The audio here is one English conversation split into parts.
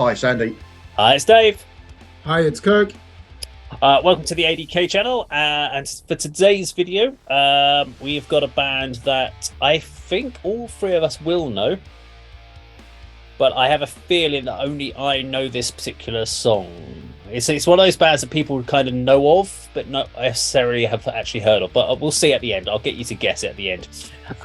Hi, it's Andy. Hi, it's Dave. Hi, it's Kirk. Welcome to the A.D.K channel. And for today's video, we've got a band that I think all three of us will know. But I have a feeling that only I know this particular song. It's one of those bands that people kind of know of, but not necessarily have actually heard of. But we'll see at the end. I'll get you to guess it at the end.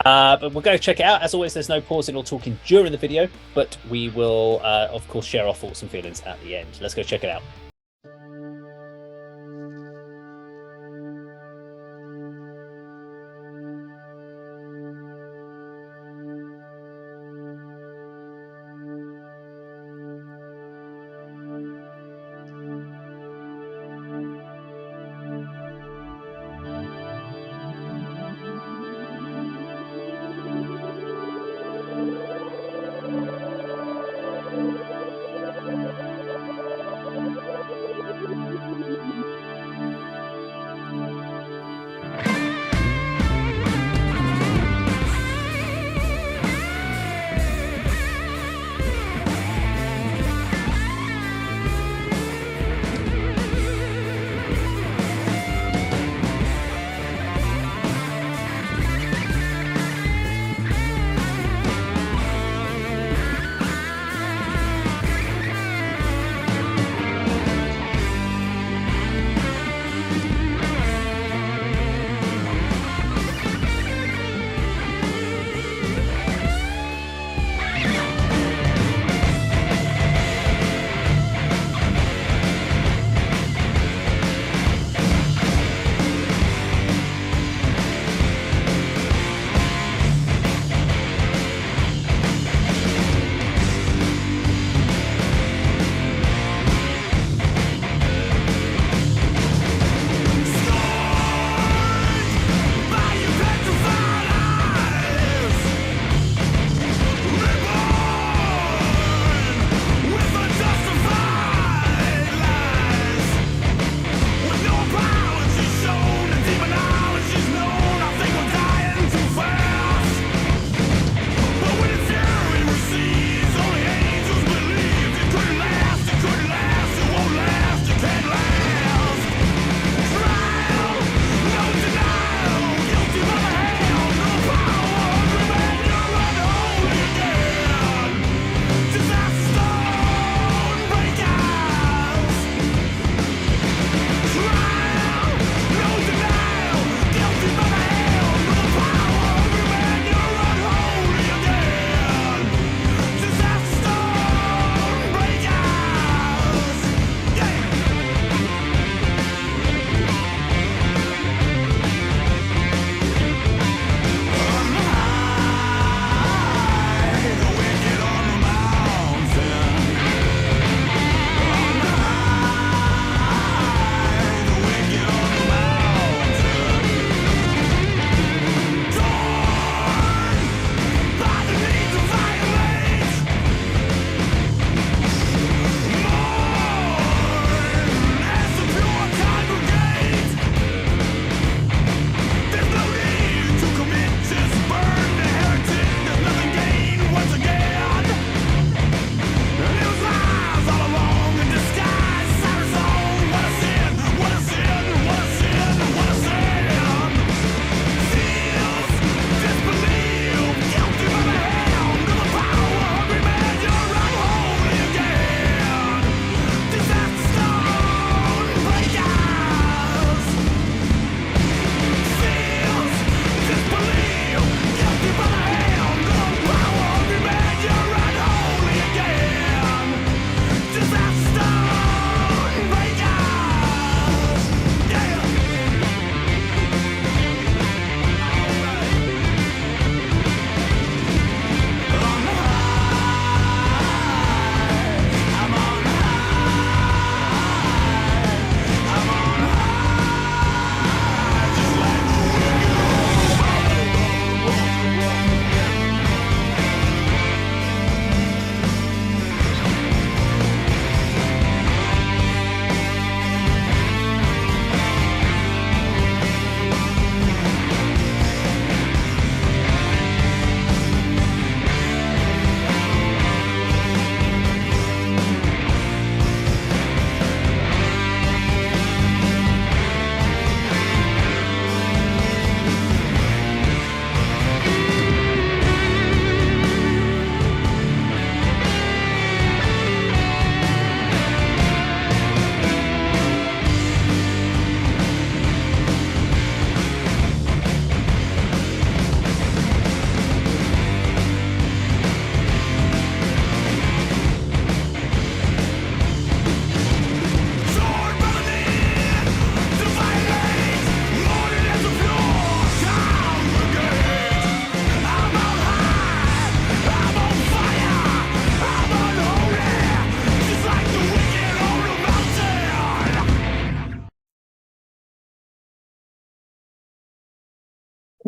But we'll go check it out. As always, there's no pausing or talking during the video, but we will, of course, share our thoughts and feelings at the end. Let's go check it out.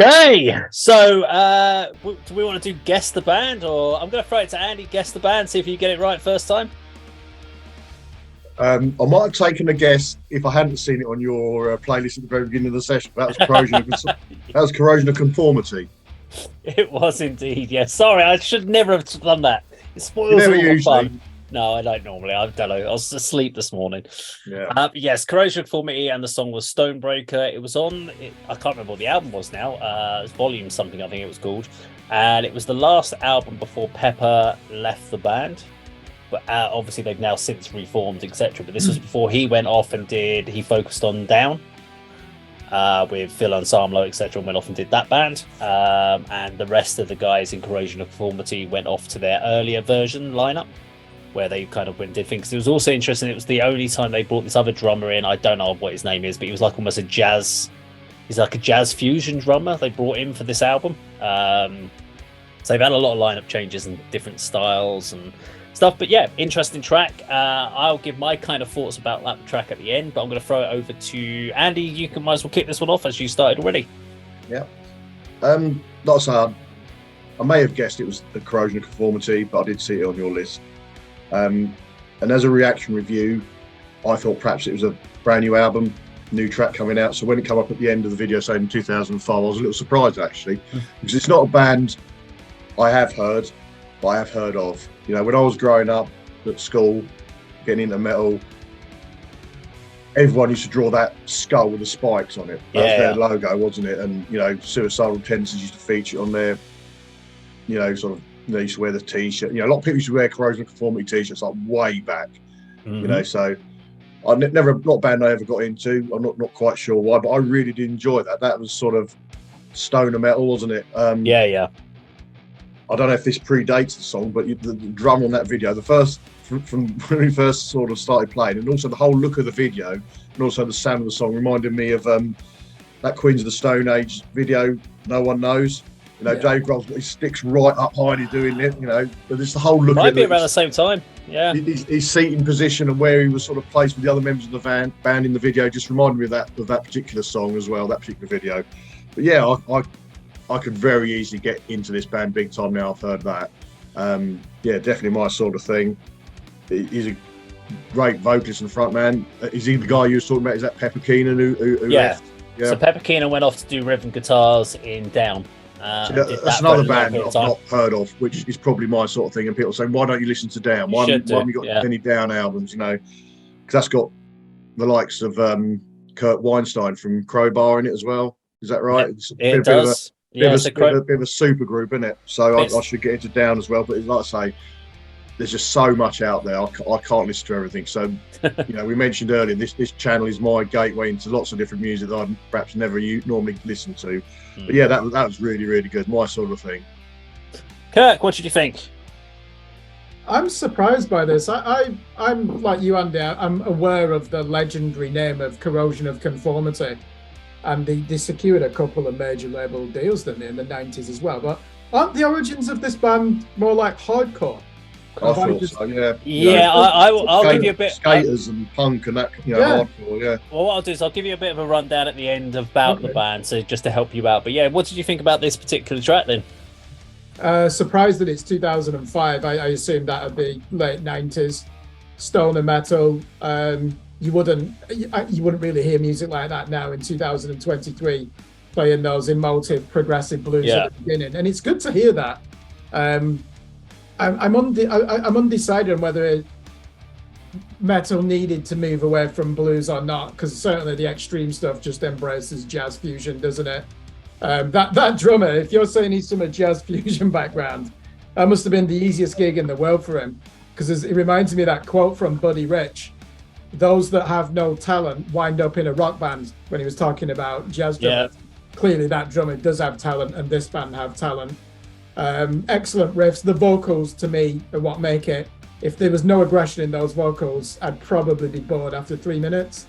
Okay, so do we want to do guess the band, or I'm going to throw it to Andy? Guess the band, see if you get it right first time. I might have taken a guess if I hadn't seen it on your playlist at the very beginning of the session. That was Corrosion of Conformity. It was indeed, yeah. Sorry, I should never have done that. It spoils never all the usually. fun. No, I don't normally. I don't know. I was asleep this morning. Yeah. Yes, Corrosion of Conformity, and the song was Stonebreaker. It was on. I can't remember what the album was now. It was Volume something, I think it was called, and it was the last album before Pepper left the band. But obviously they've now since reformed, etc. But this was before he went off and he focused on Down with Phil Anselmo, etc., and went off and did that band. And the rest of the guys in Corrosion of Conformity went off to their earlier version lineup, where they kind of went and did things. It was also interesting. It was the only time they brought this other drummer in. I don't know what his name is, but he was like almost a jazz. He's like a jazz fusion drummer. They brought in for this album. So they've had a lot of lineup changes and different styles and stuff. But yeah, interesting track. I'll give my kind of thoughts about that track at the end, but I'm going to throw it over to Andy. You might as well kick this one off as you started already. Yeah. Like I say, I may have guessed it was the Corrosion of Conformity, but I did see it on your list. And as a reaction review, I thought perhaps it was a brand new album, new track coming out. So when it came up at the end of the video saying 2005, I was a little surprised actually, because it's not a band I have heard, but I have heard of. You know, when I was growing up at school, getting into metal, everyone used to draw that skull with the spikes on it. That was their logo, wasn't it? And, you know, Suicidal Tendencies used to feature on their, you know, sort of, they used to wear the t-shirt. You know, a lot of people used to wear Corrosion of Conformity t-shirts like way back. You know, so not a band I ever got into. I'm not quite sure why, but I really did enjoy that. That was sort of stoner metal, wasn't it? Yeah. I don't know if this predates the song, but the drum on that video, the first from when we first sort of started playing, and also the whole look of the video, and also the sound of the song reminded me of that Queens of the Stone Age video, No One Knows. You know, Dave Grohl's got his sticks right up high and he's doing it, you know, but it's the whole look. Might be around the same time, yeah. His seating position and where he was sort of placed with the other members of the band in the video just reminded me of that particular song as well, that particular video. But yeah, I could very easily get into this band big time now I've heard that. Yeah, definitely my sort of thing. He's a great vocalist and frontman. Is he the guy you were talking about? Is that Pepper Keenan who left? Yeah. So Pepper Keenan went off to do rhythm guitars in Down. So that's another band that I've not heard of, which is probably my sort of thing. And people saying, why don't you listen to Down? Why haven't you got any Down albums? You know, because that's got the likes of Kirk Weinstein from Crowbar in it as well. Is that right? It does. It's a bit of a super group, isn't it? So I should get into Down as well. But like I say, there's just so much out there. I can't listen to everything. So, you know, we mentioned earlier, this channel is my gateway into lots of different music that I'd perhaps never normally listen to. But yeah, that was really, really good. My sort of thing. Kirk, what did you think? I'm surprised by this. I'm like you, Andy. I'm aware of the legendary name of Corrosion of Conformity. And they secured a couple of major label deals, didn't they, in the 90s as well. But aren't the origins of this band more like hardcore? I thought so, yeah. Yeah, I'll give you a bit. Skaters and punk and that, you know, hardcore, yeah. Well, what I'll do is I'll give you a bit of a rundown at the end about the band, so just to help you out. But yeah, what did you think about this particular track then? Surprised that it's 2005. I assumed that would be late 90s. Stoner metal. You wouldn't really hear music like that now in 2023, playing those emotive progressive blues at the beginning, and it's good to hear that. I'm undecided on whether metal needed to move away from blues or not, because certainly the extreme stuff just embraces jazz fusion, doesn't it? That drummer, if you're saying he's from a jazz fusion background, that must have been the easiest gig in the world for him, because it reminds me of that quote from Buddy Rich: "Those that have no talent wind up in a rock band," when he was talking about jazz drummers. Clearly that drummer does have talent, and this band have talent. Excellent riffs. The vocals, to me, are what make it. If there was no aggression in those vocals, I'd probably be bored after 3 minutes.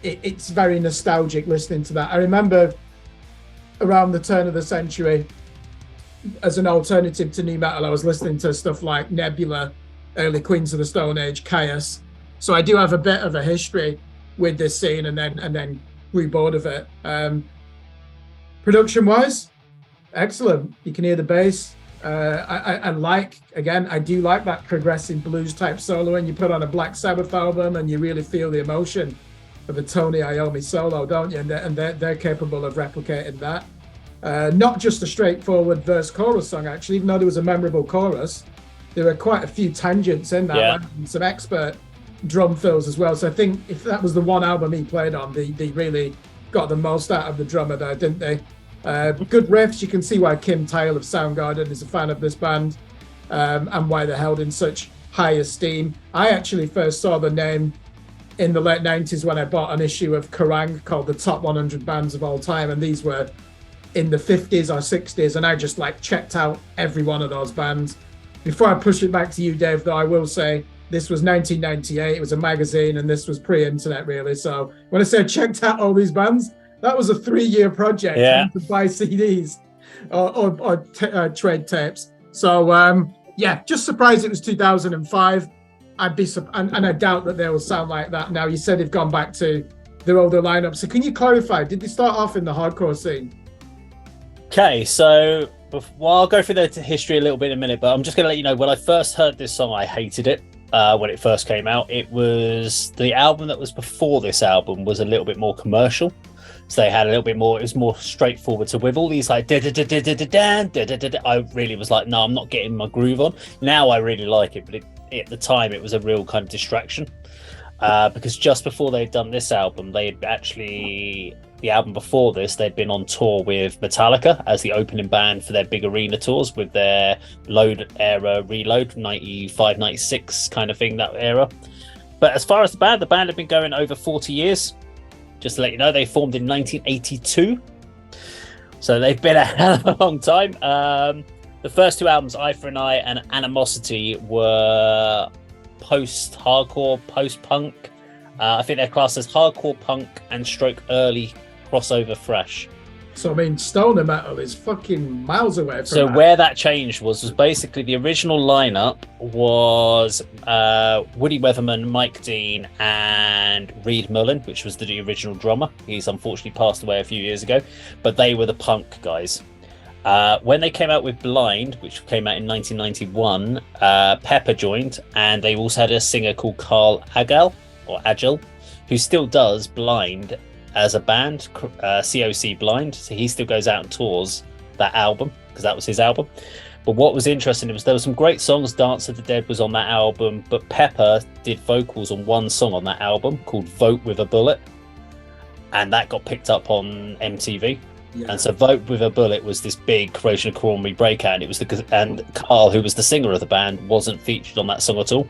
It's very nostalgic listening to that. I remember around the turn of the century, as an alternative to new metal, I was listening to stuff like Nebula, early Queens of the Stone Age, Chaos. So I do have a bit of a history with this scene, and then grew bored of it. Production wise, excellent. You can hear the bass. I like, again, I do like that progressive blues type solo when you put on a Black Sabbath album and you really feel the emotion of a Tony Iommi solo, don't you? And they're capable of replicating that. Not just a straightforward verse chorus song, actually, even though there was a memorable chorus, there were quite a few tangents in that, Yeah. and some expert drum fills as well. So I think if that was the one album he played on, they really got the most out of the drummer there, didn't they? Good riffs. You can see why Kim Tile of Soundgarden is a fan of this band, and why they're held in such high esteem. I actually first saw the name in the late 90s when I bought an issue of Kerrang called the Top 100 Bands of All Time, and these were in the 50s or 60s, and I just checked out every one of those bands. Before I push it back to you, Dave, though, I will say this was 1998. It was a magazine, and this was pre-internet, really. So when I say I checked out all these bands, that was a 3-year project. Yeah. To buy CDs or trade tapes. So just surprised it was 2005. I'd be and I doubt that they will sound like that now. You said they've gone back to their older lineup. So can you clarify? Did they start off in the hardcore scene? Okay, so I'll go through the history a little bit in a minute, but I'm just going to let you know, when I first heard this song, I hated it when it first came out. It was the album that was before this album was a little bit more commercial. So they had a little bit more, it was more straightforward. So with all these I really was like, no, I'm not getting my groove on. Now I really like it, but at the time it was a real kind of distraction. Because just before they'd done this album, the album before this, they'd been on tour with Metallica as the opening band for their big arena tours with their Load era Reload, 95, 96 kind of thing, that era. But as far as the band had been going over 40 years. Just to let you know, they formed in 1982. So they've been a hell of a long time. The first two albums, Eye for an Eye and Animosity, were post-hardcore, post-punk. I think they're classed as hardcore punk and stroke early crossover thrash. So, I mean, stoner metal is fucking miles away from So that. where that changed was basically the original lineup was Woody Weatherman, Mike Dean, and Reed Mullen, which was the original drummer. He's unfortunately passed away a few years ago, but they were the punk guys. When they came out with Blind, which came out in 1991, Pepper joined, and they also had a singer called Carl Agile, who still does Blind as a band, COC Blind. So he still goes out and tours that album because that was his album. But what was interesting was there were some great songs. Dance of the Dead was on that album, but Pepper did vocals on one song on that album called Vote with a Bullet, and that got picked up on MTV. Yeah. And so Vote with a Bullet was this big Corrosion of Conformity breakout, and it was and Carl, who was the singer of the band, wasn't featured on that song at all.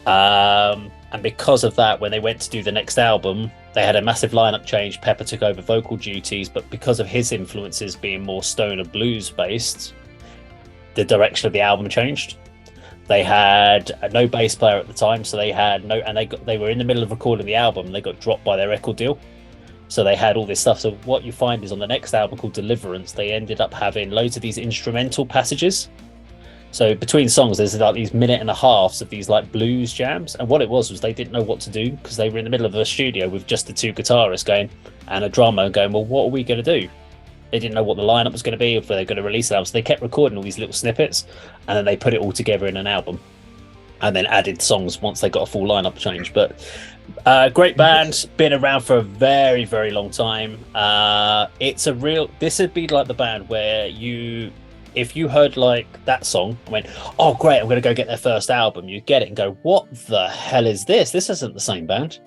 And because of that, when they went to do the next album, they had a massive lineup change. Pepper took over vocal duties, but because of his influences being more stoner blues based, the direction of the album changed. They had no bass player at the time, so they had no, and they were in the middle of recording the album, and they got dropped by their record deal. So they had all this stuff. So what you find is on the next album called Deliverance, they ended up having loads of these instrumental passages. So between songs, there's like these minute and a halves of these like blues jams. And what it was they didn't know what to do because they were in the middle of a studio with just the two guitarists going and a drummer going, well, what are we going to do? They didn't know what the lineup was going to be, if they were going to release it. So they kept recording all these little snippets, and then they put it all together in an album and then added songs once they got a full lineup change. But great band, been around for a very, very long time. This would be like the band where if you heard like that song and went, oh great, I'm going to go get their first album, you get it and go, what the hell is this? This isn't the same band.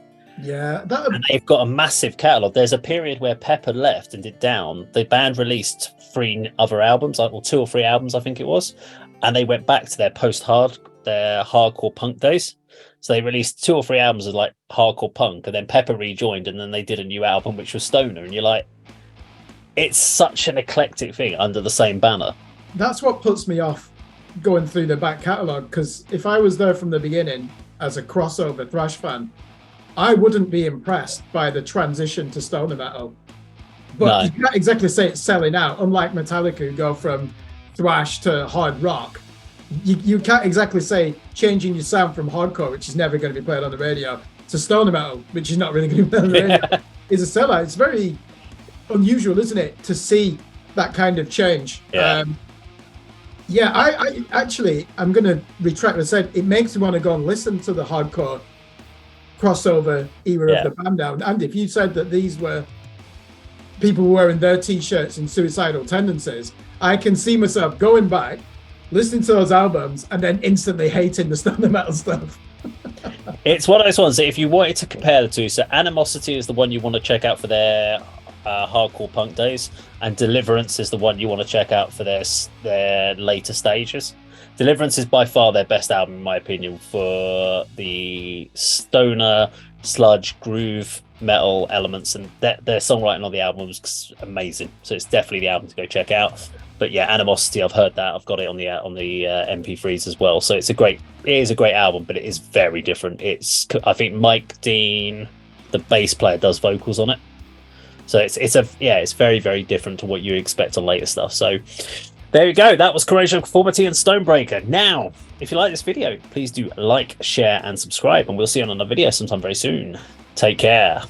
Yeah, and they've got a massive catalogue. There's a period where Pepper left and did Down. The band released 3 other albums, or 2 or 3 albums, I think it was, and they went back to their hardcore punk days. So they released 2 or 3 albums of like hardcore punk, and then Pepper rejoined, and then they did a new album which was stoner. And you're like, it's such an eclectic thing under the same banner. That's what puts me off going through the back catalogue, because if I was there from the beginning as a crossover thrash fan, I wouldn't be impressed by the transition to stoner metal. But No. You can't exactly say it's selling out, unlike Metallica, who go from thrash to hard rock. You can't exactly say changing your sound from hardcore, which is never going to be played on the radio, to stoner metal, which is not really going to be played on the radio, is a sellout. It's very unusual, isn't it, to see that kind of change? Yeah. I actually, I'm going to retract what I said. It makes me want to go and listen to the hardcore crossover era of the band now. And if you said that these were people wearing their t-shirts and suicidal tendencies, I can see myself going back, listening to those albums, and then instantly hating the stoner metal stuff. It's one of those ones that if you wanted to compare the two, so Animosity is the one you want to check out for their hardcore punk days, and Deliverance is the one you want to check out for their later stages. Deliverance is by far their best album, in my opinion, for the stoner, sludge, groove, metal elements, and their songwriting on the album was amazing. So it's definitely the album to go check out. But yeah, Animosity, I've heard that. I've got it on the MP3s as well. So it is a great album, but it is very different. I think Mike Dean, the bass player, does vocals on it. So it's very, very different to what you expect on later stuff. So there you go. That was Corrosion of Conformity and Stonebreaker. Now, if you like this video, please do like, share, and subscribe, and we'll see you on another video sometime very soon. Take care.